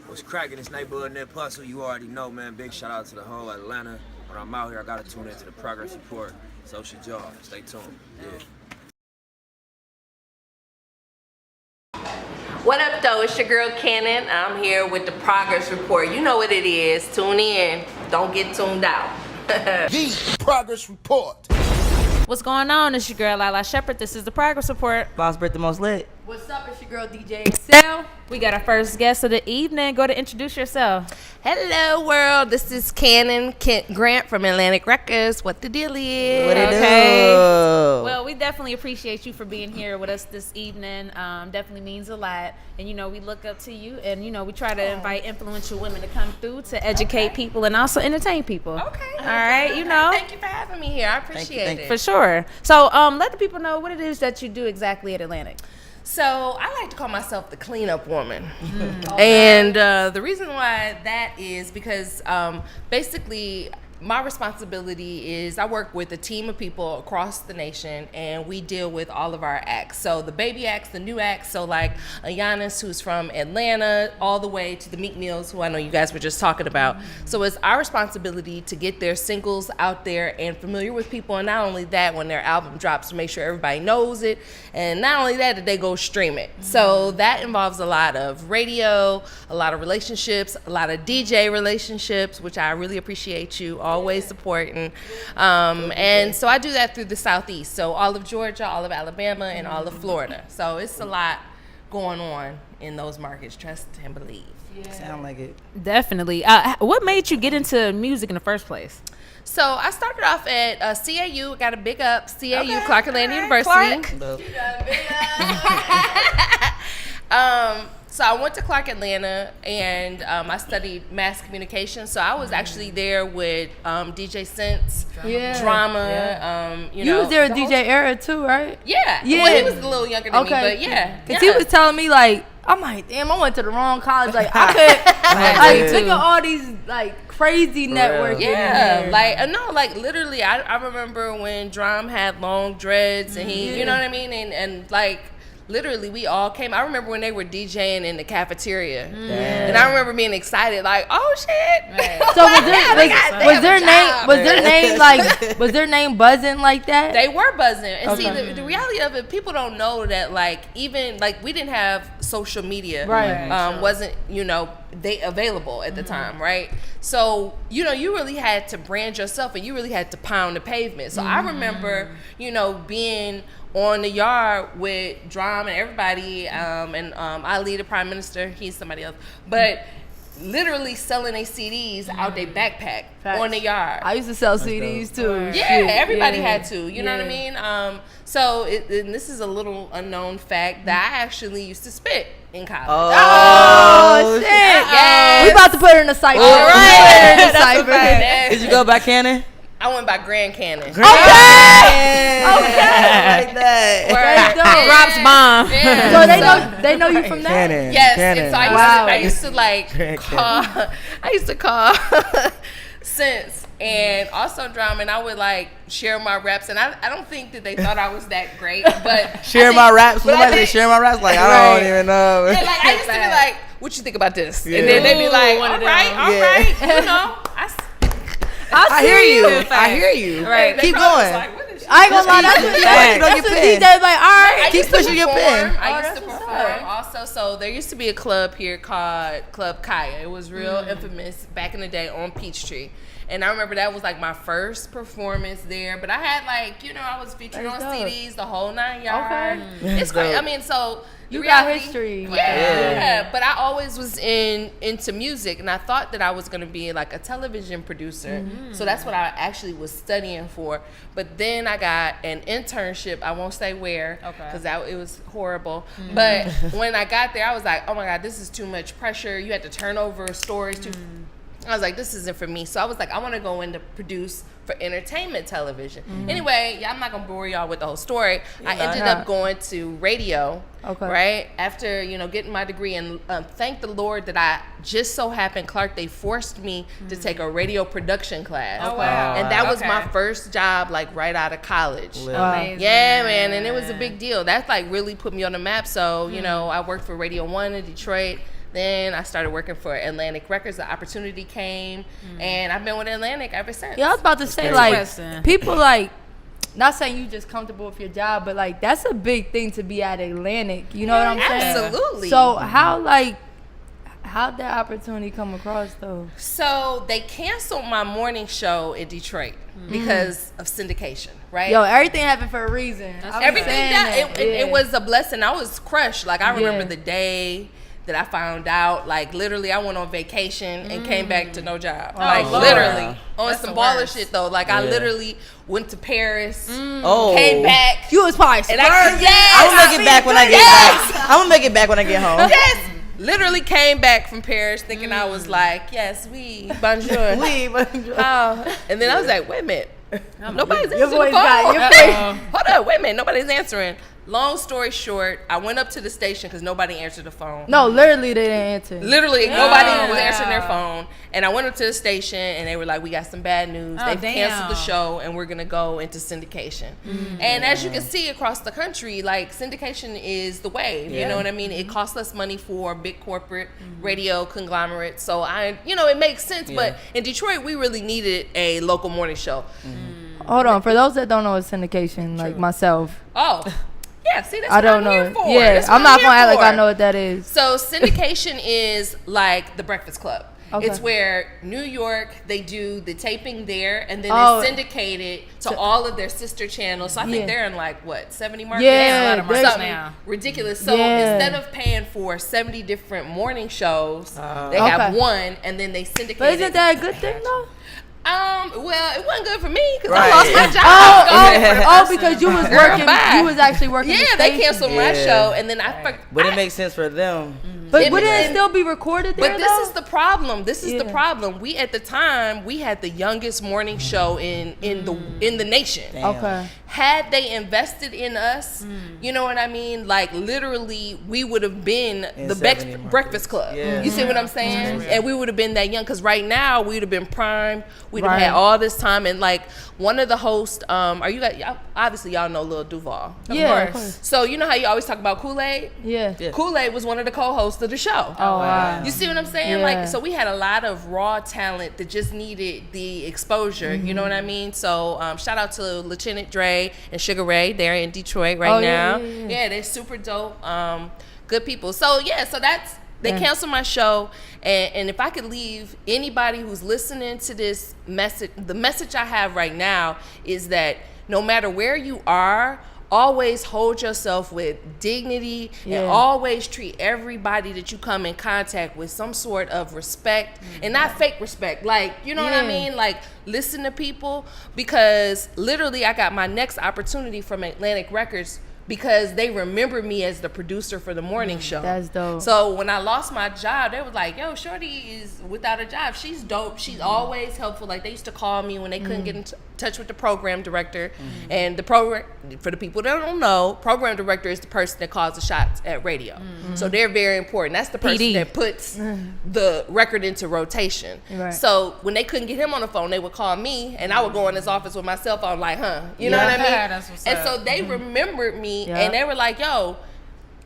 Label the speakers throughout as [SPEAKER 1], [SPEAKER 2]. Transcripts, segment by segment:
[SPEAKER 1] What's cracking? This neighborhood Nipsey Hussle. You already know, man. Big shout out to the whole Atlanta. When I'm out here, I gotta tune into the progress report. So should y'all. Stay tuned. Yeah.
[SPEAKER 2] What up, though? It's your girl Cannon. I'm here with the progress report. You know what it is. Tune in. Don't get tuned out.
[SPEAKER 3] The progress report.
[SPEAKER 4] What's going on? It's your girl Lala Shepherd. This is the progress report.
[SPEAKER 5] Boss Britt the most lit.
[SPEAKER 6] What's up? It's your girl DJ Excel.
[SPEAKER 4] We got our first guest of the evening. Go to introduce yourself.
[SPEAKER 2] Hello, world. This is Cannon Kent Grant from Atlantic Records. What the deal is?
[SPEAKER 5] What it
[SPEAKER 4] Okay.
[SPEAKER 5] do?
[SPEAKER 4] Well, we definitely appreciate you for being here with us this evening. Definitely means a lot. And, you know, we look up to you. And, you know, we try to invite influential women to come through to educate people and also entertain people.
[SPEAKER 2] Okay.
[SPEAKER 4] All right, you know.
[SPEAKER 2] Thank you for having me here. I appreciate it.
[SPEAKER 4] For sure. So let the people know what it is that you do exactly at Atlantic.
[SPEAKER 2] So I like to call myself the cleanup woman. And the reason why that is because basically my responsibility is I work with a team of people across the nation, and we deal with all of our acts. So the baby acts, the new acts, so like Giannis, who's from Atlanta, all the way to the Meek Mills, who I know you guys were just talking about. So it's our responsibility to get their singles out there and familiar with people, and not only that, when their album drops, to make sure everybody knows it, and not only that they go stream it. So that involves a lot of radio, a lot of relationships, a lot of DJ relationships, which I really appreciate you always supporting. And so I do that through the Southeast. So all of Georgia, all of Alabama, and all of Florida. So it's a lot going on in those markets, trust and believe.
[SPEAKER 5] Sound like it.
[SPEAKER 4] Definitely. What made you get into music in the first place?
[SPEAKER 2] So I started off at CAU, got a big up, CAU, Clark Atlanta University. So I went to Clark Atlanta, and I studied mass communication. So I was actually there with DJ Sense, Drama.
[SPEAKER 6] You was there at DJ Era too, right?
[SPEAKER 2] Yeah.
[SPEAKER 6] Yeah.
[SPEAKER 2] Well, he was a little younger than me, but yeah.
[SPEAKER 6] Because he was telling me, like, I'm like, damn, I went to the wrong college. Like, I could, like, look at all these, like, crazy networking.
[SPEAKER 2] Yeah, like literally, I remember when Drum had long dreads, and he, you know what I mean, and like. Literally, we all came. I remember when they were DJing in the cafeteria, and I remember being excited, like, "Oh shit!" Right.
[SPEAKER 6] So was their name buzzing like that?
[SPEAKER 2] They were buzzing, and see, the reality of it, people don't know that, like, even like we didn't have social media,
[SPEAKER 6] right?
[SPEAKER 2] Wasn't they available at the time, right? So you really had to brand yourself, and you really had to pound the pavement. So I remember, being on the yard with Drum and everybody, and Ali, the Prime Minister, he's somebody else, but literally selling their CDs out their backpack on the yard.
[SPEAKER 6] I used to sell CDs too.
[SPEAKER 2] Yeah, everybody had to. You know what I mean? So and this is a little unknown fact that I actually used to spit in college.
[SPEAKER 6] Oh shit!
[SPEAKER 2] Yes.
[SPEAKER 6] We about to put her in the cipher.
[SPEAKER 2] All right.
[SPEAKER 5] Right. Did you go by Cannon?
[SPEAKER 2] I went by Grand Cannon.
[SPEAKER 6] Okay.
[SPEAKER 5] Like that.
[SPEAKER 4] Drops bomb.
[SPEAKER 2] Yeah.
[SPEAKER 6] So they know you from that.
[SPEAKER 5] Cannon.
[SPEAKER 2] Yes,
[SPEAKER 5] Cannon.
[SPEAKER 2] and so I used to like call Sense and also Drum, and I would like share my raps, and I don't think that they thought I was that great, but
[SPEAKER 5] share my raps. Somebody say share my raps. Like I don't even know.
[SPEAKER 2] Yeah, like I used to be like, "What you think about this?" And then they'd be like, "All right, you know."
[SPEAKER 5] I hear you.
[SPEAKER 2] Right.
[SPEAKER 5] Keep going.
[SPEAKER 6] I ain't gonna lie, that's what DJ like, all right.
[SPEAKER 5] Keep pushing your pen.
[SPEAKER 2] I used to perform also. So there used to be a club here called Club Kaya. It was real infamous back in the day on Peachtree. And I remember that was like my first performance there. But I had I was featured on CDs, the whole 9 yards.
[SPEAKER 6] Okay.
[SPEAKER 2] It's great. I mean, so
[SPEAKER 6] you got history.
[SPEAKER 2] Yeah. But I always was into music, and I thought that I was going to be like a television producer. So that's what I actually was studying for. But then I got an internship. I won't say where, because it was horrible. But when I got there, I was like, oh my God, this is too much pressure. You had to turn over stories too. I was like, this isn't for me. So I was like, I want to go in to produce for entertainment television. Anyway, I'm not going to bore y'all with the whole story. I ended up going to radio, right? After, getting my degree. And thank the Lord that I just so happened, Clark, they forced me to take a radio production class.
[SPEAKER 4] Oh, wow.
[SPEAKER 2] And that was my first job, like, right out of college.
[SPEAKER 4] Amazing.
[SPEAKER 2] Yeah, man. And it was a big deal. That, like, really put me on the map. So, I worked for Radio 1 in Detroit. Then I started working for Atlantic Records. The opportunity came, and I've been with Atlantic ever since.
[SPEAKER 6] Yeah, I was about to say, like, people, like, not saying you just comfortable with your job, but, like, that's a big thing to be at Atlantic. You know what I'm saying?
[SPEAKER 2] Absolutely.
[SPEAKER 6] So, how'd that opportunity come across, though?
[SPEAKER 2] So, they canceled my morning show in Detroit because of syndication, right?
[SPEAKER 6] Yo, everything happened for a reason.
[SPEAKER 2] Everything it was a blessing. I was crushed. Like, I remember the day that I found out, like, literally I went on vacation and came back to no job. Literally. On some baller shit, though. Like, I literally went to Paris, came back.
[SPEAKER 6] You was probably
[SPEAKER 2] and I'm
[SPEAKER 5] gonna make it back when I get back. I'm gonna make it back when I get home.
[SPEAKER 2] Yes. Literally came back from Paris thinking I was like, yes, bonjour. Oh. And then I was like, wait a minute. Nobody's answering the phone. Hold up, wait a minute. Nobody's answering. Long story short, I went up to the station because nobody answered the phone.
[SPEAKER 6] No, literally they didn't answer.
[SPEAKER 2] Literally, nobody was answering their phone. And I went up to the station and they were like, we got some bad news. They've canceled the show and we're going to go into syndication. And as you can see across the country, like, syndication is the wave. You know what I mean? It costs less money for big corporate radio conglomerates. So, it makes sense. But in Detroit, we really needed a local morning show.
[SPEAKER 6] Hold on. For those that don't know, it's syndication, like myself.
[SPEAKER 2] Oh. Yeah, see, that's
[SPEAKER 6] I don't
[SPEAKER 2] what I'm
[SPEAKER 6] know
[SPEAKER 2] here
[SPEAKER 6] it.
[SPEAKER 2] for.
[SPEAKER 6] Yeah, I'm not gonna act like I know what that is.
[SPEAKER 2] So syndication is like the Breakfast Club. Okay. It's where New York, they do the taping there, and then they syndicate it to all of their sister channels. So I think they're in, like, what, 70 markets?
[SPEAKER 6] Yeah,
[SPEAKER 2] a lot of markets
[SPEAKER 6] something
[SPEAKER 2] now. Ridiculous. So instead of paying for 70 different morning shows, they have one, and then they syndicate it.
[SPEAKER 6] But isn't that a good thing, though?
[SPEAKER 2] Well, it wasn't good for me because I lost my job.
[SPEAKER 6] Because you was working. You was actually working.
[SPEAKER 2] Yeah, they canceled my show, and then
[SPEAKER 5] But it makes sense for them.
[SPEAKER 6] But wouldn't it still be recorded there?
[SPEAKER 2] But this is the problem. This is the problem. We at the time we had the youngest morning show in the nation.
[SPEAKER 5] Damn.
[SPEAKER 6] Okay.
[SPEAKER 2] Had they invested in us, you know what I mean? Like, literally, we would have been the Breakfast Club. Yeah. You see what I'm saying? And we would have been that young. Because right now, we would have been primed. We'd have had all this time. And, like, one of the hosts, are you guys, obviously, y'all know Lil Duval.
[SPEAKER 6] Of course.
[SPEAKER 2] So, you know how you always talk about Kool-Aid?
[SPEAKER 6] Yeah.
[SPEAKER 2] Kool-Aid was one of the co-hosts of the show.
[SPEAKER 6] Oh, wow.
[SPEAKER 2] You see what I'm saying?
[SPEAKER 6] Yeah.
[SPEAKER 2] Like, so we had a lot of raw talent that just needed the exposure. You know what I mean? So, shout out to Lieutenant Dre and Sugar Ray. They're in Detroit right now. Yeah, they're super dope. Good people. So that's they canceled my show, and if I could leave anybody who's listening to this message, the message I have right now is that no matter where you are, always hold yourself with dignity and always treat everybody that you come in contact with some sort of respect and not fake respect. Like, you know what I mean? Like, listen to people, because literally I got my next opportunity from Atlantic Records because they remember me as the producer for the morning show.
[SPEAKER 6] That's dope.
[SPEAKER 2] So when I lost my job, they was like, yo, Shorty is without a job. She's dope. She's always helpful. Like, they used to call me when they couldn't get in touch with the program director. And the program, for the people that don't know, program director is the person that calls the shots at radio. So they're very important. That's the person that puts the record into rotation.
[SPEAKER 6] Right.
[SPEAKER 2] So when they couldn't get him on the phone, they would call me, and I would go in his office with my cell phone like, you know what I mean?
[SPEAKER 4] That's what's
[SPEAKER 2] and
[SPEAKER 4] up.
[SPEAKER 2] so they remembered me, and they were like, yo,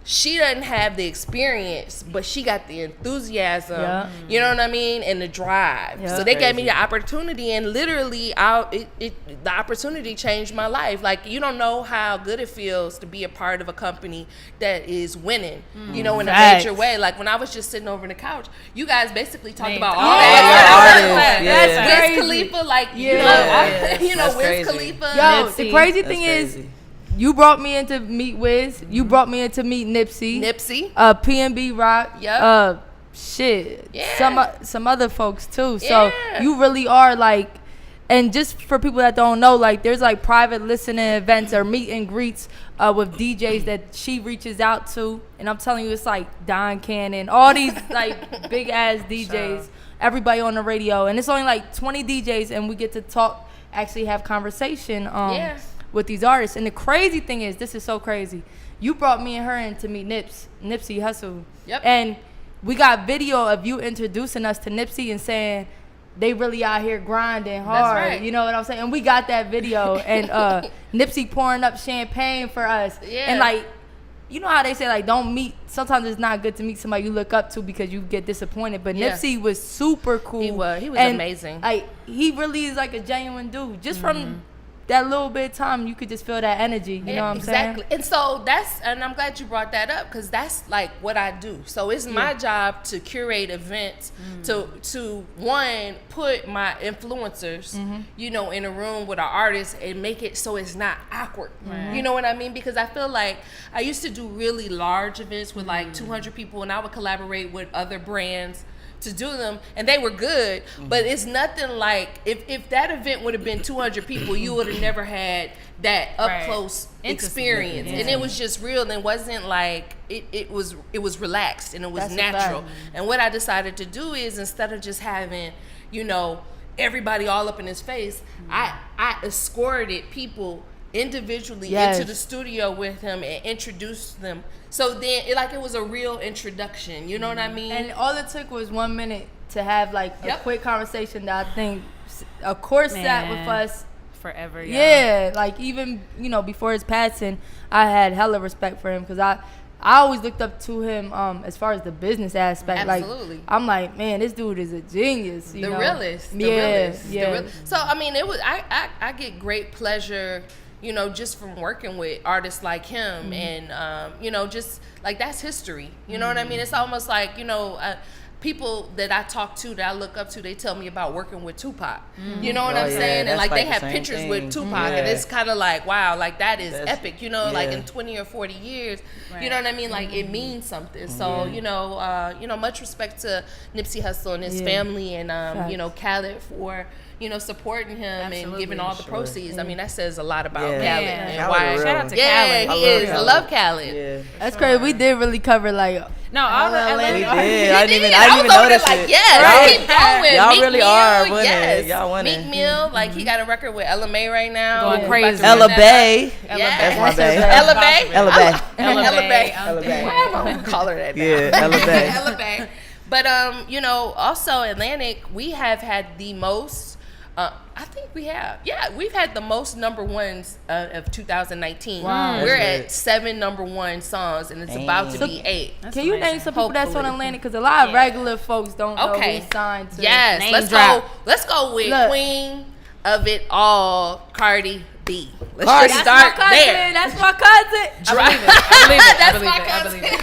[SPEAKER 2] she doesn't have the experience, but she got the enthusiasm, you know what I mean, and the drive. So they gave me the opportunity, and literally, the opportunity changed my life. Like, you don't know how good it feels to be a part of a company that is winning, you know, in a major way. Like, when I was just sitting over on the couch, you guys basically talked about all that.
[SPEAKER 6] That's
[SPEAKER 2] Wiz Khalifa, like, you know, Wiz Khalifa.
[SPEAKER 6] Yo, the crazy thing is, you brought me in to meet Wiz. You brought me in to meet Nipsey. PNB Rock. Shit. Yeah. Some other folks too. So you really are like, and just for people that don't know, like, there's like private listening events or meet and greets with DJs that she reaches out to, and I'm telling you, it's like Don Cannon, all these like big ass DJs, everybody on the radio, and it's only like 20 DJs, and we get to talk, actually have conversation. With these artists. And the crazy thing is, this is so crazy, you brought me and her in to meet Nipsey Hussle. And we got video of you introducing us to Nipsey and saying they really out here grinding hard. You know what I'm saying? And we got that video. And Nipsey pouring up champagne for us. And like, you know how they say like sometimes it's not good to meet somebody you look up to because you get disappointed. But Nipsey was super cool.
[SPEAKER 2] He was
[SPEAKER 6] and,
[SPEAKER 2] amazing.
[SPEAKER 6] Like he really is like a genuine dude. Just from that little bit of time, you could just feel that energy. You know what I'm saying?
[SPEAKER 2] Exactly. And so and I'm glad you brought that up because that's like what I do. So it's my job to curate events, to one, put my influencers, you know, in a room with an artist and make it so it's not awkward. You know what I mean? Because I feel like I used to do really large events with like 200 people, and I would collaborate with other brands to do them, and they were good, but it's nothing like if that event would have been 200 people, you would have never had that up close experience, and it was just real, and it wasn't like it was relaxed and it was natural. And what I decided to do is, instead of just having, you know, everybody all up in his face, I escorted people individually into the studio with him and introduced them. So then it was a real introduction, you know what I mean?
[SPEAKER 6] And all it took was 1 minute to have like a quick conversation that I think of course sat with us
[SPEAKER 4] forever.
[SPEAKER 6] Yeah, like even, you know, before his passing, I had hella respect for him because I always looked up to him as far as the business aspect.
[SPEAKER 2] Absolutely.
[SPEAKER 6] Like I'm like, man, this dude is a genius.
[SPEAKER 2] The realest. Yeah. So I mean, I get great pleasure, you know, just from working with artists like him, and you know, just like that's history. You know what I mean? It's almost like, you know, people that I talk to, that I look up to, they tell me about working with Tupac. You know what I'm saying? And like they have pictures with Tupac, and it's kind of like, wow, like that's epic. You know, like in 20 or 40 years, you know what I mean? Like it means something. So you know, much respect to Nipsey Hussle and his family, and you know, Khaled for, you know, supporting him and giving all the proceeds. I mean, that says a lot about Khaled. And why?
[SPEAKER 4] Shout out to Khaled.
[SPEAKER 2] Yeah, he is. I love Khaled.
[SPEAKER 6] Yeah. That's crazy. We did really cover like.
[SPEAKER 4] No, all the
[SPEAKER 5] we
[SPEAKER 4] LA.
[SPEAKER 5] did. I didn't even
[SPEAKER 2] I
[SPEAKER 5] notice
[SPEAKER 2] like,
[SPEAKER 5] it.
[SPEAKER 2] yes, keep going.
[SPEAKER 5] Y'all
[SPEAKER 2] Meek
[SPEAKER 5] really
[SPEAKER 2] Mill,
[SPEAKER 5] are winning.
[SPEAKER 2] yes.
[SPEAKER 5] Y'all winning.
[SPEAKER 2] Meek Mill, like he got a record with Ella May right now.
[SPEAKER 4] Going crazy.
[SPEAKER 5] Ella Bay.
[SPEAKER 2] Yeah.
[SPEAKER 5] That's my bae.
[SPEAKER 2] Ella Bay.
[SPEAKER 5] Ella Bay.
[SPEAKER 2] Ella Bay.
[SPEAKER 5] Ella Bay.
[SPEAKER 2] Why am I gonna call her that now?
[SPEAKER 5] Yeah, Ella Bay.
[SPEAKER 2] Ella Bay. But you know, also Atlantic, we have had the most. I think we have. Yeah, we've had the most number ones of 2019.
[SPEAKER 6] Wow.
[SPEAKER 2] We're at 7 number 1 songs, and it's about to be 8.
[SPEAKER 6] Can you name some people that's on Atlantic? Because a lot of regular folks don't know who signed to.
[SPEAKER 2] Yes,
[SPEAKER 4] Name
[SPEAKER 2] let's
[SPEAKER 4] drop.
[SPEAKER 2] go. Let's go with Queen of it all, Cardi B. Let's
[SPEAKER 5] Cardi.
[SPEAKER 2] just start there.
[SPEAKER 6] That's my cousin.
[SPEAKER 4] I believe it.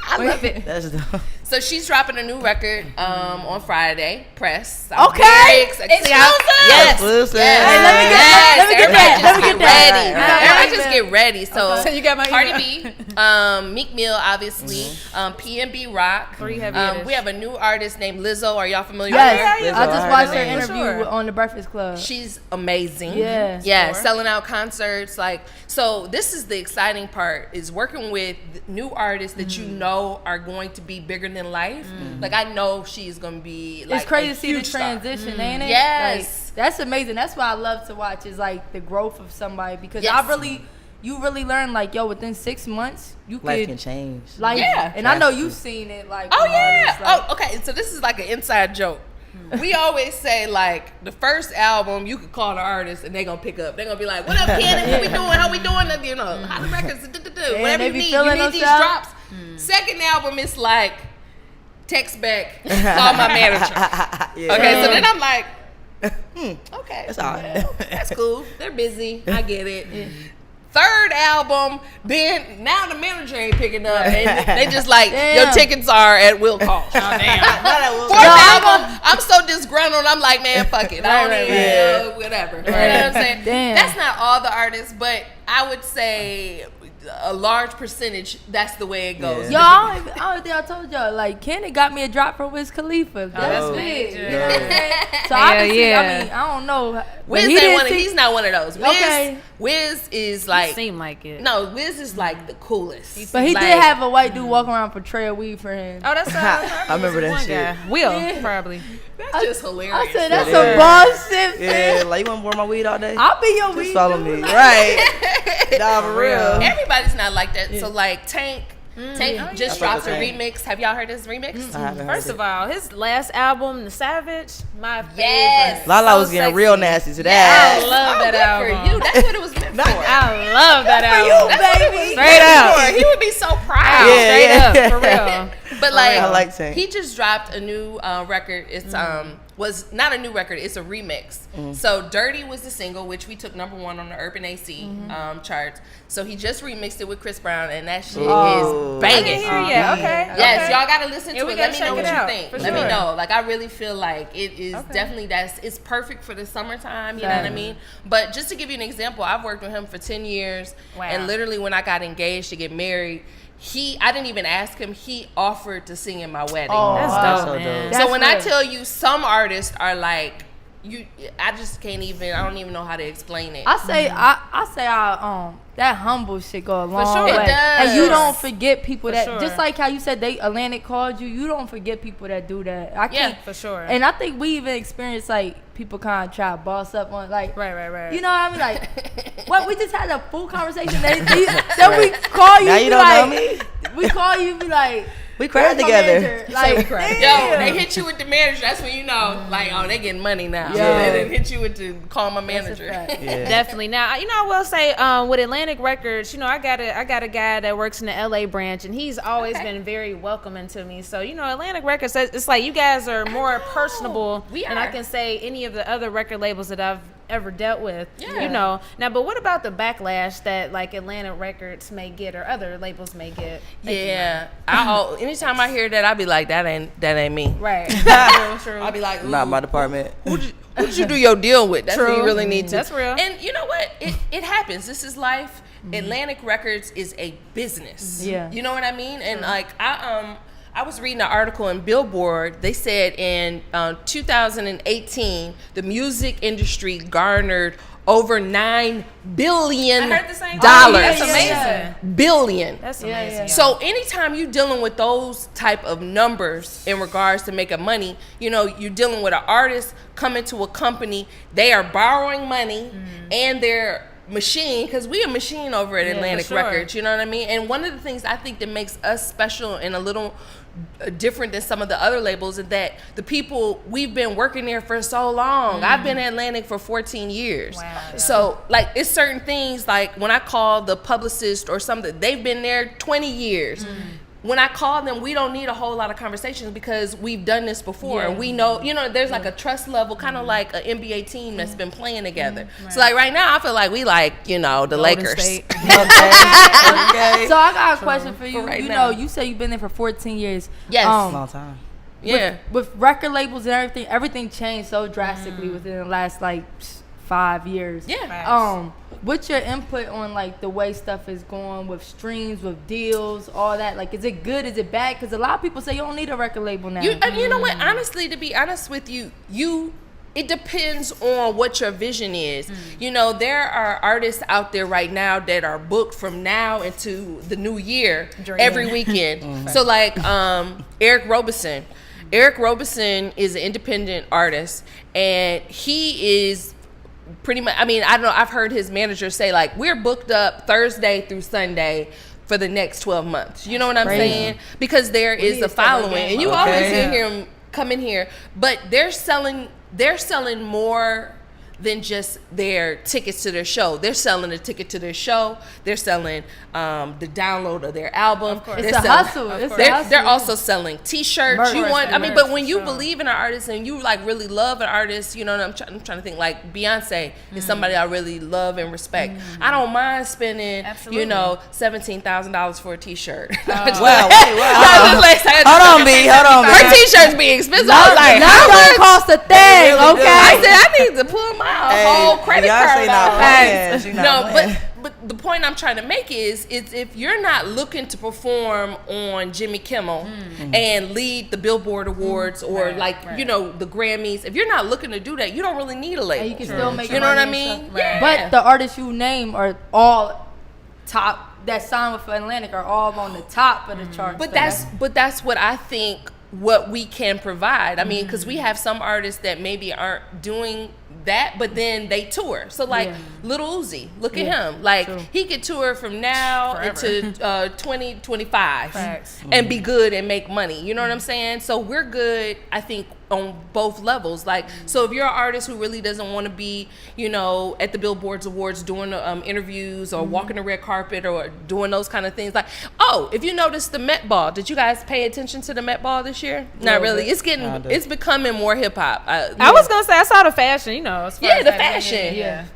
[SPEAKER 2] I love it.
[SPEAKER 5] That's dope.
[SPEAKER 2] So she's dropping a new record on Friday. Press.
[SPEAKER 6] Okay.
[SPEAKER 2] Exclusive.
[SPEAKER 6] Yes.
[SPEAKER 5] Exclusive.
[SPEAKER 2] Yes.
[SPEAKER 6] Let me get that. Let me get
[SPEAKER 2] Ready.
[SPEAKER 6] that.
[SPEAKER 2] Everybody just get ready. So
[SPEAKER 4] you got my
[SPEAKER 2] Cardi B, Meek Mill, obviously, P&B Rock.
[SPEAKER 4] Three heavy hitters.
[SPEAKER 2] We have a new artist named Lizzo. Are y'all familiar with
[SPEAKER 6] Yes.
[SPEAKER 2] her?
[SPEAKER 6] I just watched her
[SPEAKER 5] For
[SPEAKER 6] interview on the Breakfast Club.
[SPEAKER 2] She's amazing.
[SPEAKER 6] Yeah.
[SPEAKER 2] Yeah, selling out concerts. Like, so this is the exciting part, is working with new artists that you know are going to be bigger than life. Like, I know she's going to be like,
[SPEAKER 6] it's crazy to see the
[SPEAKER 2] huge star.
[SPEAKER 6] transition, ain't it?
[SPEAKER 2] Yes.
[SPEAKER 6] Like, that's amazing. That's what I love to watch, is like the growth of somebody, because you really learn, like, yo, within 6 months you
[SPEAKER 5] Life can change.
[SPEAKER 6] Like, and I know you've seen it, like,
[SPEAKER 2] oh yeah.
[SPEAKER 6] like,
[SPEAKER 2] Okay, so this is like an inside joke. We always say, like, the first album you could call the artist and they gonna pick up. They're gonna be like, what up, Cannon? What we doing? How we doing? You know, how the records, whatever
[SPEAKER 6] they
[SPEAKER 2] you
[SPEAKER 6] be
[SPEAKER 2] need.
[SPEAKER 6] feeling
[SPEAKER 2] You need these
[SPEAKER 6] themselves.
[SPEAKER 2] drops. Second album is like, text back, call my manager. Okay, so then I'm like, okay,
[SPEAKER 5] That's all right.
[SPEAKER 2] that's cool. They're busy. I get it. Third album, then now the manager ain't picking up, and they just like, your tickets are at will call. Fourth album, I'm so disgruntled. I'm like, man, fuck it. I don't even whatever. You know what I'm saying? That's not all the artists, but I would say a large percentage, that's the way it goes.
[SPEAKER 6] Y'all, I don't think I told y'all, like, Kenny got me a drop from Wiz Khalifa. That's big. You know what I'm saying? So obviously, I mean, I don't know.
[SPEAKER 2] Wiz he's not one of those. Wiz is like,
[SPEAKER 4] seem like it.
[SPEAKER 2] No, Wiz is like the coolest.
[SPEAKER 6] But he
[SPEAKER 2] like,
[SPEAKER 6] did have a white dude walking around for tray of weed for him.
[SPEAKER 4] Oh, that's
[SPEAKER 5] I remember that shit.
[SPEAKER 4] Will probably.
[SPEAKER 2] That's just hilarious.
[SPEAKER 6] I said, that's some bullshit.
[SPEAKER 5] Yeah, like, you want to borrow my weed all day?
[SPEAKER 6] I'll be your weed.
[SPEAKER 5] Just follow
[SPEAKER 6] dude.
[SPEAKER 5] me. Right. Nah, for real.
[SPEAKER 2] Everybody's not like that. So like Tank, Tank just dropped a remix. Have y'all heard his remix?
[SPEAKER 5] I haven't heard
[SPEAKER 4] First
[SPEAKER 5] it.
[SPEAKER 4] of all, his last album, The Savage, my favorite.
[SPEAKER 2] Yes.
[SPEAKER 5] Lala
[SPEAKER 4] So
[SPEAKER 5] was getting
[SPEAKER 4] sexy.
[SPEAKER 5] real nasty to
[SPEAKER 4] I
[SPEAKER 5] that.
[SPEAKER 4] love that
[SPEAKER 2] good
[SPEAKER 4] album.
[SPEAKER 2] for you. That's what it was meant for.
[SPEAKER 4] I love that album.
[SPEAKER 2] That's what it was
[SPEAKER 4] Straight
[SPEAKER 2] meant
[SPEAKER 4] up.
[SPEAKER 2] for. He would be so proud.
[SPEAKER 5] Yeah,
[SPEAKER 4] Straight
[SPEAKER 5] yeah.
[SPEAKER 4] up, for real.
[SPEAKER 2] But like,
[SPEAKER 5] I like Tank.
[SPEAKER 2] he just dropped a new record. It's was not a new record. It's a remix. So "Dirty" was the single, which we took #1 on the Urban AC charts. So he just remixed it with Chris Brown, and that shit
[SPEAKER 5] Oh.
[SPEAKER 2] is
[SPEAKER 4] I
[SPEAKER 2] banging.
[SPEAKER 4] didn't hear it yet. Okay.
[SPEAKER 2] Yes,
[SPEAKER 4] okay.
[SPEAKER 2] y'all gotta listen
[SPEAKER 4] Yeah,
[SPEAKER 2] to
[SPEAKER 4] we
[SPEAKER 2] it.
[SPEAKER 4] gotta
[SPEAKER 2] Let me know
[SPEAKER 4] check
[SPEAKER 2] what
[SPEAKER 4] it
[SPEAKER 2] you
[SPEAKER 4] out,
[SPEAKER 2] think.
[SPEAKER 4] for
[SPEAKER 2] Let me
[SPEAKER 4] sure.
[SPEAKER 2] know. Like, I really feel like it is definitely it's perfect for the summertime. You know what I mean? But just to give you an example, I've worked with him for 10 years,
[SPEAKER 4] Wow.
[SPEAKER 2] and literally when I got engaged to get married, I didn't even ask him. He offered to sing in my wedding.
[SPEAKER 4] That's
[SPEAKER 5] Wow.
[SPEAKER 4] dope,
[SPEAKER 5] So
[SPEAKER 4] man.
[SPEAKER 5] dope.
[SPEAKER 2] So when I
[SPEAKER 6] real.
[SPEAKER 2] tell you, some artists are like, I just can't even. I don't even know how to explain it.
[SPEAKER 6] I say that humble shit go a long
[SPEAKER 4] sure.
[SPEAKER 6] way.
[SPEAKER 2] It does.
[SPEAKER 6] And you don't forget people
[SPEAKER 4] For
[SPEAKER 6] that
[SPEAKER 4] sure.
[SPEAKER 6] just like how you said Atlantic called you, you don't forget people that do that. I can't
[SPEAKER 4] For sure.
[SPEAKER 6] And I think we even experienced like people kind of try to boss up on like
[SPEAKER 4] Right.
[SPEAKER 6] you know what I mean? Like what we just had a full conversation then we call you
[SPEAKER 5] Now
[SPEAKER 6] be
[SPEAKER 5] you don't
[SPEAKER 6] like,
[SPEAKER 5] know me?
[SPEAKER 6] We call you be like
[SPEAKER 5] We cried
[SPEAKER 6] "Where's my
[SPEAKER 5] together."
[SPEAKER 6] manager?" Like
[SPEAKER 2] Yo,
[SPEAKER 6] damn.
[SPEAKER 2] they hit you with the manager. That's when you know, like, oh, they getting money now.
[SPEAKER 6] Yeah.
[SPEAKER 2] They didn't hit you with the call my
[SPEAKER 6] That's a
[SPEAKER 2] manager.
[SPEAKER 6] fact.
[SPEAKER 5] Yeah.
[SPEAKER 4] Definitely. Now, I will say with Atlantic Records, I got a guy that works in the LA branch, and he's always been very welcoming to me. So, Atlantic Records, it's like you guys are more personable
[SPEAKER 2] We
[SPEAKER 4] than I
[SPEAKER 2] are.
[SPEAKER 4] can say any of the other record labels that I've ever dealt with.
[SPEAKER 2] Yeah.
[SPEAKER 4] Now, but what about the backlash that like Atlantic Records may get or other labels may get?
[SPEAKER 2] Yeah. Anytime I hear that, I be like, that ain't me.
[SPEAKER 4] Right. True.
[SPEAKER 2] I'll be like,
[SPEAKER 5] Not
[SPEAKER 2] ooh,
[SPEAKER 5] my department.
[SPEAKER 2] who did you do your deal with? That's what you
[SPEAKER 4] True.
[SPEAKER 2] really need to.
[SPEAKER 4] That's real.
[SPEAKER 2] And you know what? It happens. This is life. Atlantic Records is a business.
[SPEAKER 6] Yeah.
[SPEAKER 2] You know what I mean? And like I was reading an article in Billboard. They said in 2018, the music industry garnered over $9 billion.
[SPEAKER 4] I heard the same thing.
[SPEAKER 2] Dollars.
[SPEAKER 4] That's amazing.
[SPEAKER 2] Billion.
[SPEAKER 4] That's
[SPEAKER 6] Yeah,
[SPEAKER 4] amazing.
[SPEAKER 6] yeah.
[SPEAKER 2] So anytime you're dealing with those type of numbers in regards to making money, you're dealing with an artist coming to a company. They are borrowing money and they're machine, because we a machine over at Atlantic
[SPEAKER 4] for sure.
[SPEAKER 2] Records, you know what I mean? And one of the things I think that makes us special and a little different than some of the other labels is that the people, we've been working there for so long. I've been at Atlantic for 14 years.
[SPEAKER 4] Wow.
[SPEAKER 2] So like it's certain things, like when I call the publicist or something, they've been there 20 years. When I call them, we don't need a whole lot of conversations because we've done this before. And we know, there's like a trust level, kind of like an NBA team that's been playing together. So like right now, I feel like we like, the Lakers.
[SPEAKER 5] Okay.
[SPEAKER 6] So I got a question for you.
[SPEAKER 2] For right
[SPEAKER 6] you
[SPEAKER 2] now.
[SPEAKER 6] know, you say you've been there for 14 years.
[SPEAKER 2] Yes.
[SPEAKER 5] Long time.
[SPEAKER 2] Yeah.
[SPEAKER 6] With record labels and everything changed so drastically within the last 5 years.
[SPEAKER 2] Yeah.
[SPEAKER 6] What's your input on like the way stuff is going with streams, with deals, all that? Like, is it good? Is it bad? Because a lot of people say you don't need a record label now.
[SPEAKER 2] You know what? Honestly, to be honest with you, it depends on what your vision is. There are artists out there right now that are booked from now into the new year every weekend. So like Eric Robeson. Eric Robeson is an independent artist, and he is pretty much, I don't know, I've heard his manager say like, we're booked up Thursday through Sunday for the next 12 months. You know what I'm saying? Because there is a following, and you always hear him come in here, but they're selling more than just their tickets to their show. They're selling a ticket to their show. They're selling the download of their album.
[SPEAKER 6] It's a hustle.
[SPEAKER 2] They're also selling T-shirts.
[SPEAKER 6] Merch.
[SPEAKER 2] But when you believe in an artist and you like really love an artist, I'm trying to think like Beyonce is somebody I really love and respect. I don't mind spending, $17,000 for a T-shirt.
[SPEAKER 5] Wow.
[SPEAKER 2] Hold
[SPEAKER 5] on, B. Hold on, B.
[SPEAKER 2] Her T-shirts be expensive. I was like,
[SPEAKER 6] that don't cost a thing,
[SPEAKER 5] really
[SPEAKER 6] okay?
[SPEAKER 2] I said I need to pull my whole credit card out.
[SPEAKER 5] Playing. She not
[SPEAKER 2] No,
[SPEAKER 5] playing.
[SPEAKER 2] but the point I'm trying to make is if you're not looking to perform on Jimmy Kimmel and lead the Billboard Awards or the Grammys, if you're not looking to do that, you don't really need a label.
[SPEAKER 6] And you can still make
[SPEAKER 2] You know what I
[SPEAKER 6] money and
[SPEAKER 2] mean?
[SPEAKER 6] stuff.
[SPEAKER 2] Yeah.
[SPEAKER 6] But the artists you name are all top that signed with Atlantic are all on the top of the charts.
[SPEAKER 2] But
[SPEAKER 6] so
[SPEAKER 2] that's what I think what we can provide. Because we have some artists that maybe aren't doing that, but then they tour. So like Lil Uzi, look at him. Like he could tour from now into 2025 and be good and make money. You know what I'm saying? So we're good, I think, on both levels. Like, so if you're an artist who really doesn't want to be, you know, at the Billboards Awards doing interviews or walking the red carpet or doing those kind of things, like, oh, if you notice the Met Ball, did you guys pay attention to the Met Ball this year? Not really. It's becoming more hip hop.
[SPEAKER 4] I was gonna say I saw the fashion, you know.
[SPEAKER 2] The fashion.
[SPEAKER 4] Yeah.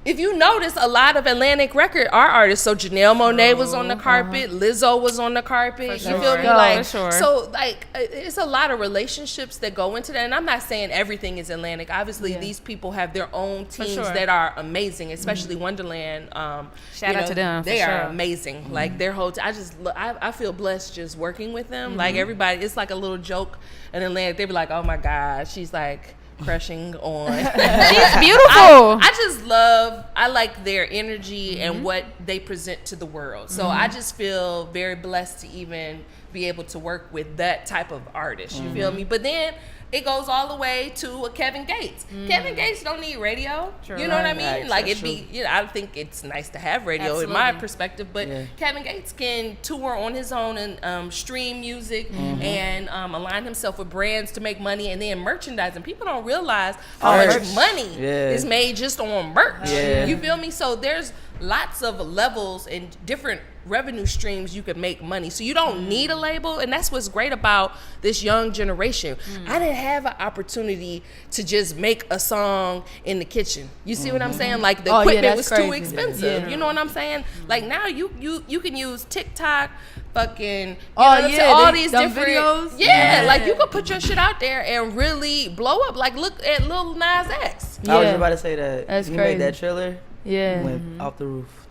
[SPEAKER 2] If you notice, a lot of Atlantic record are artists. So Janelle Monáe was on the carpet, Lizzo was on the carpet. You feel me? Like, so like, it's a lot of relationships that go into that. And I'm not saying everything is Atlantic. Obviously, these people have their own teams that are amazing, especially Wonderland.
[SPEAKER 4] Shout out to them.
[SPEAKER 2] They are amazing. Like their whole. I feel blessed just working with them. Like everybody, it's like a little joke in Atlantic. They be like, oh my God, she's like crushing on.
[SPEAKER 4] She's beautiful.
[SPEAKER 2] I like their energy and what they present to the world. So I just feel very blessed to even be able to work with that type of artist. You feel me? But then it goes all the way to a Kevin Gates. Kevin Gates don't need radio. You know what I mean?
[SPEAKER 5] Right.
[SPEAKER 2] Like I think it's nice to have radio in my perspective, but Kevin Gates can tour on his own and stream music and align himself with brands to make money, and then merchandising. People don't realize how much money is made just on merch. You feel me? So there's lots of levels and different revenue streams you could make money. So you don't need a label, and that's what's great about this young generation. I didn't have an opportunity to just make a song in the kitchen. You see what I'm saying? Like the equipment was too expensive. You know what I'm saying? Like now you can use TikTok, fucking all these different videos. Like you could put your shit out there and really blow up. Like look at Lil Nas X.
[SPEAKER 5] I was about to say that.
[SPEAKER 6] That's
[SPEAKER 5] he
[SPEAKER 6] crazy.
[SPEAKER 5] made that trailer. Went off the roof.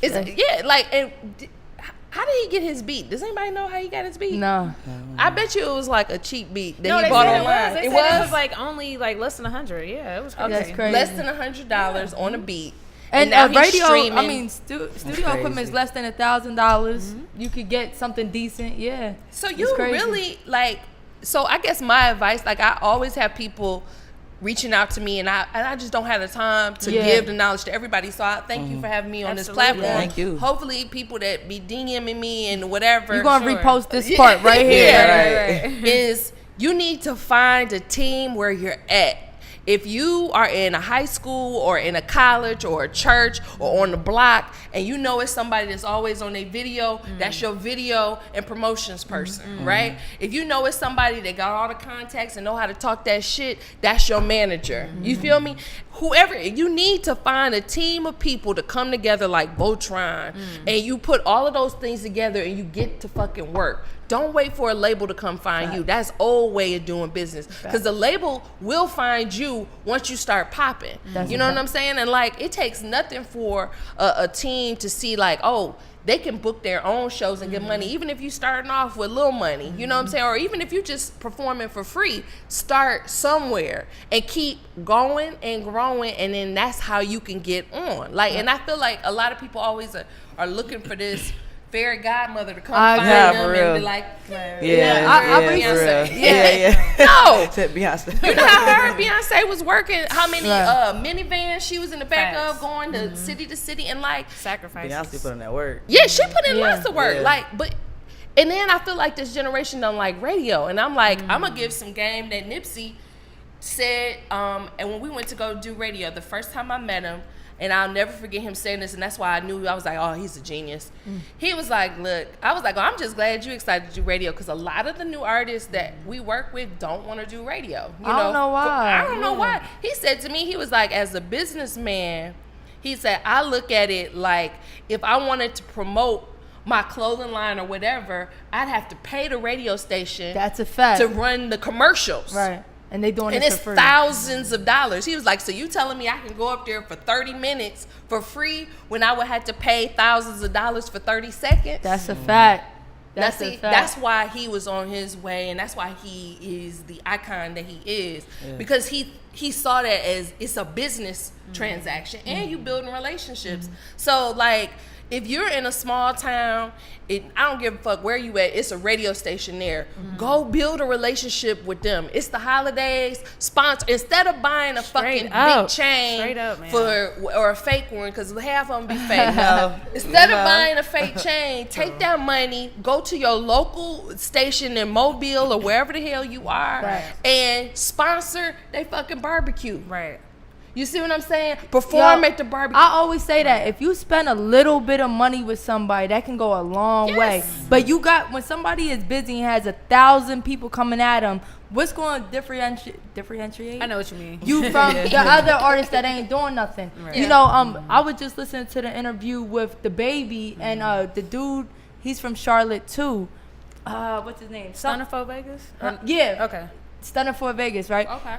[SPEAKER 2] How did he get his beat? Does anybody know how he got his beat?
[SPEAKER 6] No.
[SPEAKER 2] I bet you it was like a cheap beat that he
[SPEAKER 4] they
[SPEAKER 2] bought
[SPEAKER 4] said
[SPEAKER 2] online.
[SPEAKER 4] It was like only like less than 100. Yeah, it was crazy.
[SPEAKER 6] That's crazy.
[SPEAKER 2] Less than $100 on a beat.
[SPEAKER 6] And
[SPEAKER 2] now he's
[SPEAKER 6] radio,
[SPEAKER 2] streaming.
[SPEAKER 6] I mean, studio equipment is less than $1,000. You could get something decent.
[SPEAKER 2] So you really like. So I guess my advice, like I always have people reaching out to me, and I just don't have the time to give the knowledge to everybody. So I thank you for having me on this platform.
[SPEAKER 5] Thank you.
[SPEAKER 2] Hopefully people that be DMing me and whatever.
[SPEAKER 6] You're going to repost this part right here.
[SPEAKER 2] Is you need to find a team where you're at. If you are in a high school or in a college or a church or on the block and you know it's somebody that's always on their video, that's your video and promotions person, right? If you know it's somebody that got all the contacts and know how to talk that shit, that's your manager. You feel me? Whoever, you need to find a team of people to come together like Voltron and you put all of those things together and you get to fucking work. Don't wait for a label to come find you. That's old way of doing business. Because the label will find you once you start popping. You know what I'm saying? And like, it takes nothing for a team to see like, oh, they can book their own shows and get money. Even if you starting off with little money, you know what I'm saying? Or even if you just performing for free, start somewhere and keep going and growing. And then that's how you can get on. Like, and I feel like a lot of people always are looking for this fairy godmother to come find them and be like,
[SPEAKER 5] Beyonce.
[SPEAKER 2] No.
[SPEAKER 5] Said Beyonce.
[SPEAKER 2] You know how her and Beyonce was working, how many minivans she was in the back of going to city to city and like
[SPEAKER 4] sacrifices.
[SPEAKER 5] Beyonce put in that work.
[SPEAKER 2] Yeah, she put in lots of work. Like, but and then I feel like this generation don't like radio. And I'm like, I'm gonna give some game that Nipsey said, and when we went to go do radio, the first time I met him, and I'll never forget him saying this, and that's why I knew, I was like, oh, he's a genius. He was like, look, I was like, oh, I'm just glad you're excited to do radio, because a lot of the new artists that we work with don't want to do radio. You
[SPEAKER 6] I don't know why.
[SPEAKER 2] I don't know why. He said to me, he was like, as a businessman, he said, I look at it like if I wanted to promote my clothing line or whatever, I'd have to pay the radio station.
[SPEAKER 6] That's a fact.
[SPEAKER 2] To run the commercials.
[SPEAKER 6] Right. And they doing
[SPEAKER 2] and
[SPEAKER 6] it
[SPEAKER 2] it's
[SPEAKER 6] for free.
[SPEAKER 2] Thousands of dollars. He was like, so you telling me I can go up there for 30 minutes for free when I would have to pay thousands of dollars for 30 seconds?
[SPEAKER 6] That's a fact.
[SPEAKER 2] That's why he was on his way, and that's why he is the icon that he is. Because he saw that as it's a business transaction and you building relationships. So like, if you're in a small town, I don't give a fuck where you at. It's a radio station there. Go build a relationship with them. It's the holidays. Sponsor instead of buying a fucking big chain or a fake one, because half of them be fake. Instead of buying a fake chain, take that money, go to your local station in Mobile or wherever the hell you are, and sponsor they fucking barbecue.
[SPEAKER 4] Right.
[SPEAKER 2] You see what I'm saying? Perform at the barbecue.
[SPEAKER 6] I always say that if you spend a little bit of money with somebody, that can go a long way. But you got, when somebody is busy and has 1,000 people coming at them, what's going to differentiate?
[SPEAKER 4] I know what you mean.
[SPEAKER 6] You from the other artists that ain't doing nothing. Right. You know, I was just listening to the interview with the baby and the dude. He's from Charlotte too. What's his name?
[SPEAKER 4] Stunner for Vegas.
[SPEAKER 6] Yeah.
[SPEAKER 4] Okay.
[SPEAKER 6] Stunner for Vegas, right?
[SPEAKER 2] Okay.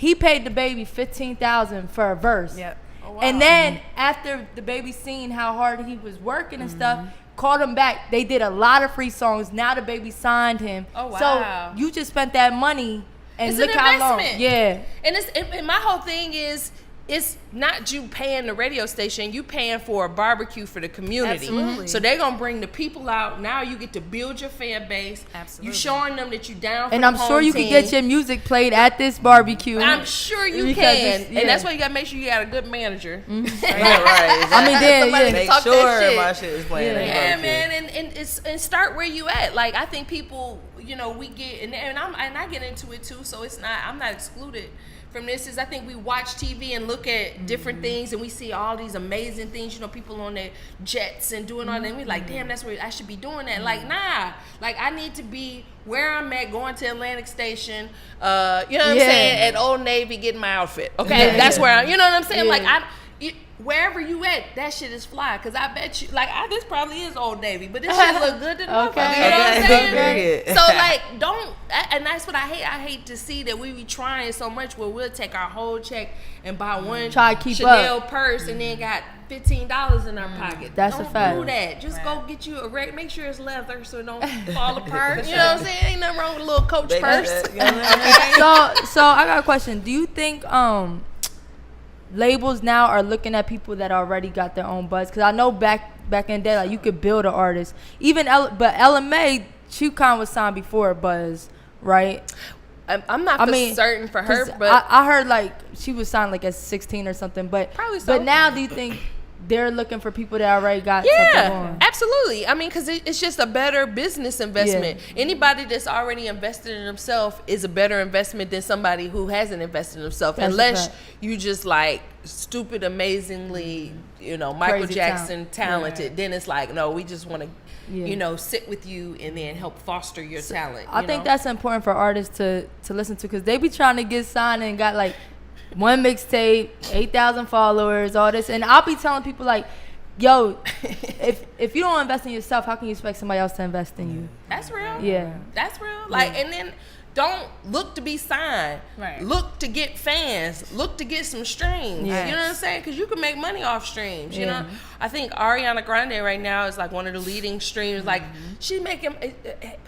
[SPEAKER 6] He paid the baby $15,000 for a verse.
[SPEAKER 4] Yep.
[SPEAKER 2] Oh, wow.
[SPEAKER 6] And then after the baby seen how hard he was working and stuff, called him back. They did a lot of free songs. Now the baby signed him.
[SPEAKER 2] Oh, wow.
[SPEAKER 6] So you just spent that money and
[SPEAKER 2] it's
[SPEAKER 6] look
[SPEAKER 2] an
[SPEAKER 6] how long.
[SPEAKER 2] investment.
[SPEAKER 6] Yeah.
[SPEAKER 2] And my whole thing is, it's not you paying the radio station, you paying for a barbecue for the community.
[SPEAKER 4] Absolutely.
[SPEAKER 2] So they're gonna bring the people out. Now you get to build your fan base.
[SPEAKER 4] Absolutely.
[SPEAKER 2] You showing them that you down for
[SPEAKER 6] And
[SPEAKER 2] the
[SPEAKER 6] I'm
[SPEAKER 2] home
[SPEAKER 6] sure you
[SPEAKER 2] team.
[SPEAKER 6] can get your music played at this barbecue.
[SPEAKER 2] I'm sure you
[SPEAKER 6] Because
[SPEAKER 2] can.
[SPEAKER 6] it's- yeah.
[SPEAKER 2] And that's why you gotta make sure you got a good manager.
[SPEAKER 5] Right.
[SPEAKER 6] I mean, then
[SPEAKER 2] Somebody
[SPEAKER 6] yeah.
[SPEAKER 2] to
[SPEAKER 5] Make
[SPEAKER 2] talk that
[SPEAKER 5] sure
[SPEAKER 2] shit.
[SPEAKER 5] my shit is playing.
[SPEAKER 2] Yeah, man, and start where you at. Like, I think people, you know, we get and I get into it too. So I'm not excluded from this. Is I think we watch TV and look at different things and we see all these amazing things. You know, people on their jets and doing all that. And we like, damn, that's where I should be doing that. Like, nah, like I need to be where I'm at, going to Atlantic Station. You know what I'm saying? At Old Navy, getting my outfit. Okay, that's where I'm. You know what I'm saying? Like wherever you at, that shit is fly. Cause I bet you, like, this probably is Old Navy, but this shit look good to the motherfucker. You know what I'm saying? So like, and that's what I hate. I hate to see that we be trying so much where we'll take our whole check and buy one
[SPEAKER 6] Try to keep
[SPEAKER 2] Chanel purse and then got $15 in our pocket.
[SPEAKER 6] That's
[SPEAKER 2] don't
[SPEAKER 6] a fact.
[SPEAKER 2] do that. Just go get you a make sure it's leather so it don't fall apart. You know what I'm saying? Ain't nothing wrong with a little Coach purse.
[SPEAKER 5] You know what I'm saying?
[SPEAKER 6] So I got a question. Do you think labels now are looking at people that already got their own buzz? Because I know back in the day, like, you could build an artist. Even but LMA, she kind of was signed before Buzz, right?
[SPEAKER 2] I'm not certain for her,
[SPEAKER 6] 'cause
[SPEAKER 2] but
[SPEAKER 6] I heard like she was signed like at 16 or something. But
[SPEAKER 2] probably so.
[SPEAKER 6] But now, do you think they're looking for people that already got something going?
[SPEAKER 2] Absolutely. I mean, because it's just a better business investment. Anybody that's already invested in themselves is a better investment than somebody who hasn't invested in themselves.
[SPEAKER 6] That's
[SPEAKER 2] unless you just like stupid, amazingly, you know, Michael
[SPEAKER 6] Crazy
[SPEAKER 2] Jackson talented. Then it's like, no, we just want to,
[SPEAKER 6] Yeah.
[SPEAKER 2] you know, sit with you and then help foster your talent.
[SPEAKER 6] I think that's important for artists to listen to, because they be trying to get signed and got like one mixtape, 8,000 followers, all this. And I'll be telling people like, yo, if you don't invest in yourself, how can you expect somebody else to invest in you?
[SPEAKER 2] That's real.
[SPEAKER 6] Yeah.
[SPEAKER 2] That's real. Like, and then don't look to be signed.
[SPEAKER 4] Right.
[SPEAKER 2] Look to get fans. Look to get some streams.
[SPEAKER 6] Yes.
[SPEAKER 2] You know what I'm saying? Because you can make money off streams. You
[SPEAKER 6] Yeah.
[SPEAKER 2] know, I think Ariana Grande right now is like one of the leading streams. Like, she's making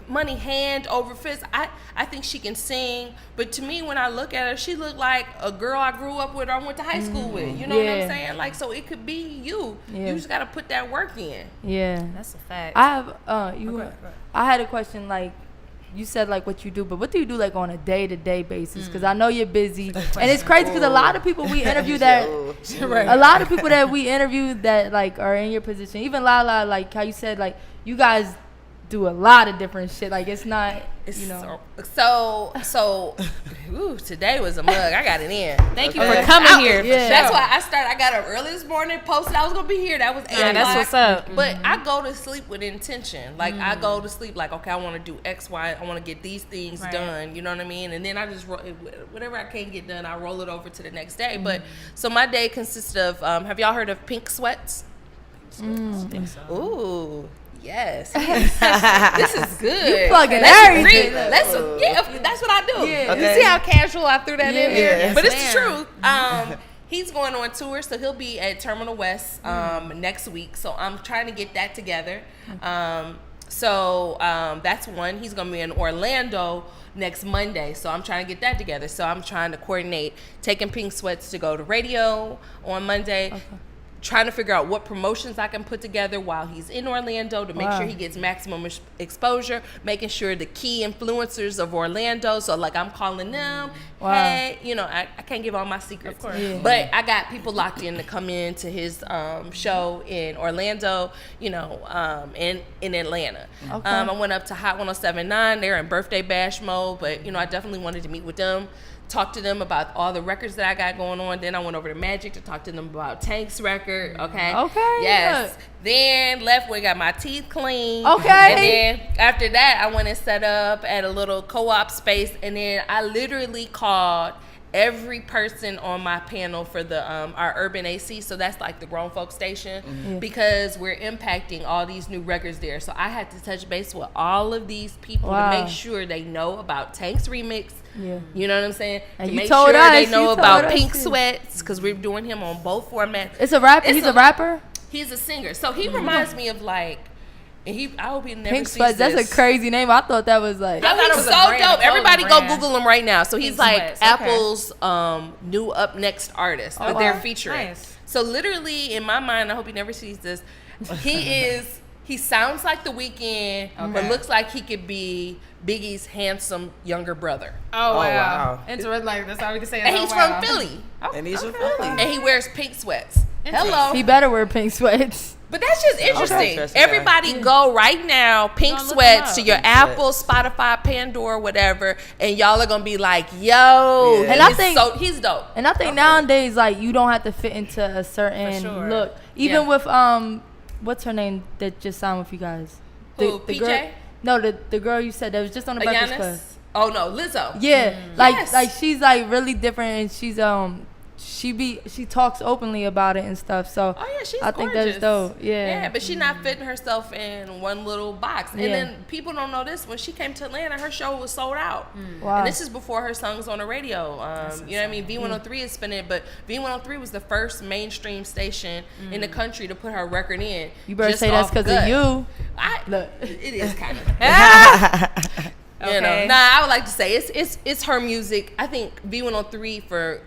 [SPEAKER 2] money hand over fist. I think she can sing, but to me, when I look at her, she look like a girl I grew up with or I went to high school with. You know what I'm saying? Like, so it could be you.
[SPEAKER 6] Yeah.
[SPEAKER 2] You just got to put that work in.
[SPEAKER 6] Yeah.
[SPEAKER 4] That's a fact.
[SPEAKER 6] I have I had a question. Like, you said like what you do, but what do you do like on a day-to-day basis? Because I know you're busy, and it's crazy because a lot of people we interview that a lot of people that we interview that like are in your position, even Lala, like how you said, like you guys do a lot of different shit. Like, it's not, you know.
[SPEAKER 2] So ooh, today was a mug. I got it in.
[SPEAKER 4] Thank you for coming here.
[SPEAKER 6] Yeah.
[SPEAKER 2] That's why I started. I got up early this morning, posted I was gonna be here. That was 8 o'clock.
[SPEAKER 4] that's what's up.
[SPEAKER 2] But I go to sleep with intention. Like, I go to sleep like, okay, I want to do X, Y. I want to get these things done. You know what I mean? And then I just whatever I can't get done, I roll it over to the next day. But so my day consists of. Have y'all heard of pink sweats? Ooh. Yes. This is good.
[SPEAKER 6] You plugging
[SPEAKER 2] Let's
[SPEAKER 6] everything.
[SPEAKER 2] that's what I do.
[SPEAKER 6] Yeah.
[SPEAKER 2] You see how casual I threw that in there?
[SPEAKER 5] Yes,
[SPEAKER 2] But it's the truth. He's going on tour, so he'll be at Terminal West next week. So I'm trying to get that together. So that's one. He's going to be in Orlando next Monday. So I'm trying to get that together. So I'm trying to coordinate taking Pink Sweats to go to radio on Monday. trying to figure out what promotions I can put together while he's in Orlando to make sure he gets maximum exposure, making sure the key influencers of Orlando, so like I'm calling them, hey, you know, I can't give all my secrets, of course. But I got people locked in to come in to his show in Orlando, you know, and in Atlanta. I went up to Hot 107.9, they're in birthday bash mode, but you know, I definitely wanted to meet with them, talk to them about all the records that I got going on. Then I went over to Magic to talk to them about Tank's record. Okay. Yes. Good. Then left where I got my teeth clean. Okay. And then after that, I went and set up at a little co-op space. And then I literally called every person on my panel for the our urban AC, so that's like the grown folk station, because we're impacting all these new records there. So I had to touch base with all of these people to make sure they know about Tank's remix. You know what I'm saying? And to make sure they know about Pink Sweats, because we're doing him on both formats.
[SPEAKER 6] It's a rapper. He's a rapper.
[SPEAKER 2] He's a singer. So he reminds me of like. And I hope he never
[SPEAKER 6] Pink
[SPEAKER 2] sees
[SPEAKER 6] Sweats,
[SPEAKER 2] this.
[SPEAKER 6] that's a crazy name. I thought that was like.
[SPEAKER 2] I thought it was so dope. Everybody go Google him right now. So he's like Apple's new up next artist that they're featuring. Nice. So literally, in my mind, I hope he never sees this. He sounds like The Weeknd, but looks like he could be Biggie's handsome younger brother.
[SPEAKER 4] Oh wow. And so like that's all we can say.
[SPEAKER 2] And he's from Philly.
[SPEAKER 5] And he's from Philly.
[SPEAKER 2] And he wears pink sweats. Hello.
[SPEAKER 6] He better wear pink sweats.
[SPEAKER 2] But that's just interesting. Everybody go right now, Pink Sweats, to your Apple, Spotify, Pandora, whatever, and y'all are gonna be like, yo,
[SPEAKER 6] and I think
[SPEAKER 2] he's dope.
[SPEAKER 6] And I think nowadays, like, you don't have to fit into a certain look. Even with what's her name that just signed with you guys?
[SPEAKER 2] Who,
[SPEAKER 6] the
[SPEAKER 2] PJ?
[SPEAKER 6] Girl, no, the girl you said that was just on the Breakfast Club.
[SPEAKER 2] Oh no, Lizzo.
[SPEAKER 6] Yeah, like she's like really different, and she's she talks openly about it and stuff. So
[SPEAKER 2] she's
[SPEAKER 6] I think
[SPEAKER 2] gorgeous.
[SPEAKER 6] that's dope. Yeah,
[SPEAKER 2] but she's not fitting herself in one little box. And then people don't know this. When she came to Atlanta, her show was sold out. Wow. And this is before her songs on the radio. You know what I mean? V103 is spinning, but V103 was the first mainstream station in the country to put her record in.
[SPEAKER 6] You better say that's because of you.
[SPEAKER 2] Look, it is kind of. You know, I would like to say it's her music. I think V103 for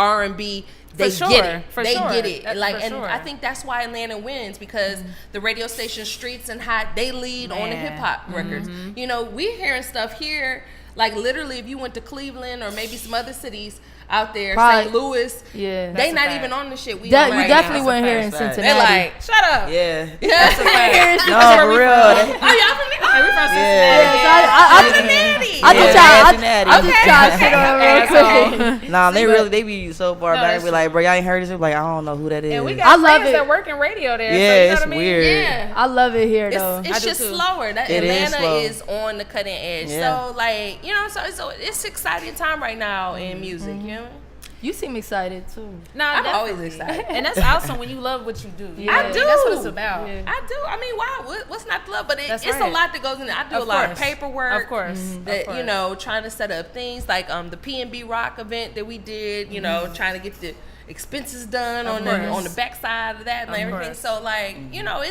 [SPEAKER 2] R&B, they get it. They get it. I think that's why Atlanta wins, because the radio station Streets and Hot, they lead on the hip hop records. You know, we're hearing stuff here. Like literally, if you went to Cleveland or maybe some other cities out there, St. Louis, they not even on the shit we on right
[SPEAKER 6] definitely
[SPEAKER 2] now.
[SPEAKER 6] weren't here in Cincinnati.
[SPEAKER 2] They're like, shut up.
[SPEAKER 5] Yeah.
[SPEAKER 2] That's a fact.
[SPEAKER 5] No, for real.
[SPEAKER 2] Oh, y'all from
[SPEAKER 4] we from Cincinnati.
[SPEAKER 6] I just tried to shit on real quick.
[SPEAKER 5] Nah, they be so far back. Be like, bro, y'all ain't heard this? Like, I don't know who that is.
[SPEAKER 4] And we got friends that work in radio there.
[SPEAKER 5] Yeah,
[SPEAKER 4] so you know
[SPEAKER 5] it's
[SPEAKER 4] what I mean?
[SPEAKER 5] weird.
[SPEAKER 2] Yeah.
[SPEAKER 6] I love it here though.
[SPEAKER 2] It's just slower. Atlanta is on the cutting edge. So like, you know, so it's exciting time right now in music, you know?
[SPEAKER 6] You seem excited too.
[SPEAKER 4] No,
[SPEAKER 2] I'm always excited.
[SPEAKER 4] And that's awesome when you love what you do.
[SPEAKER 2] I do.
[SPEAKER 4] That's what it's about.
[SPEAKER 2] I do. I mean, why? What's not to love? But it's a lot that goes in it. I do a lot of paperwork.
[SPEAKER 4] Of course.
[SPEAKER 2] That, you know, trying to set up things like the P&B Rock event that we did, you know, trying to get the expenses done on the backside of that and everything. So, like, you know,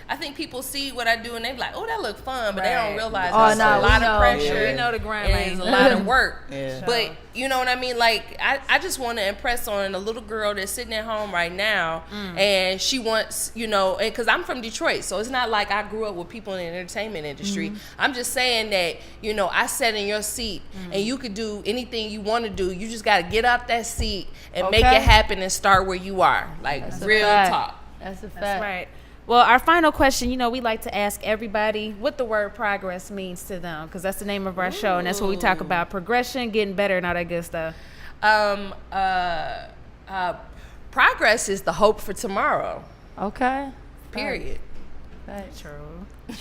[SPEAKER 2] I think people see what I do and they be like, oh, that look fun, but they don't realize there's a lot of pressure.
[SPEAKER 4] We know the grind.
[SPEAKER 2] And it's a lot of work. But you know what I mean? Like, I just want to impress on a little girl that's sitting at home right now, and she wants, you know, and because I'm from Detroit, so it's not like I grew up with people in the entertainment industry. I'm just saying that, you know, I sat in your seat, and you could do anything you want to do. You just got to get out that seat and make it happen and start where you are. Like, real talk.
[SPEAKER 6] That's a fact.
[SPEAKER 4] That's right. Well, our final question, you know, we like to ask everybody what the word progress means to them, because that's the name of our show, and that's what we talk about: progression, getting better, and all that good stuff.
[SPEAKER 2] Progress is the hope for tomorrow.
[SPEAKER 6] Okay.
[SPEAKER 2] Period.
[SPEAKER 6] True.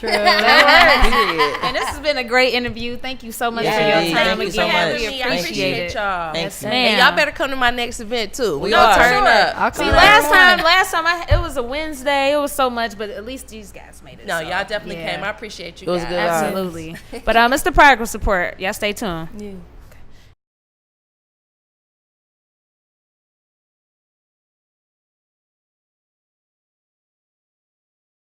[SPEAKER 4] And this has been a great interview. Thank you so much for your time.
[SPEAKER 5] Thank you so much.
[SPEAKER 2] We appreciate y'all.
[SPEAKER 5] Thanks,
[SPEAKER 2] And y'all better come to my next event too. We
[SPEAKER 4] all
[SPEAKER 2] turn up.
[SPEAKER 4] See, last time it was a Wednesday. It was so much, but at least these guys made it.
[SPEAKER 2] No, y'all definitely came. I appreciate you guys.
[SPEAKER 5] It was good.
[SPEAKER 4] Absolutely. But it's the Progress Report. Y'all stay tuned.
[SPEAKER 6] Yeah.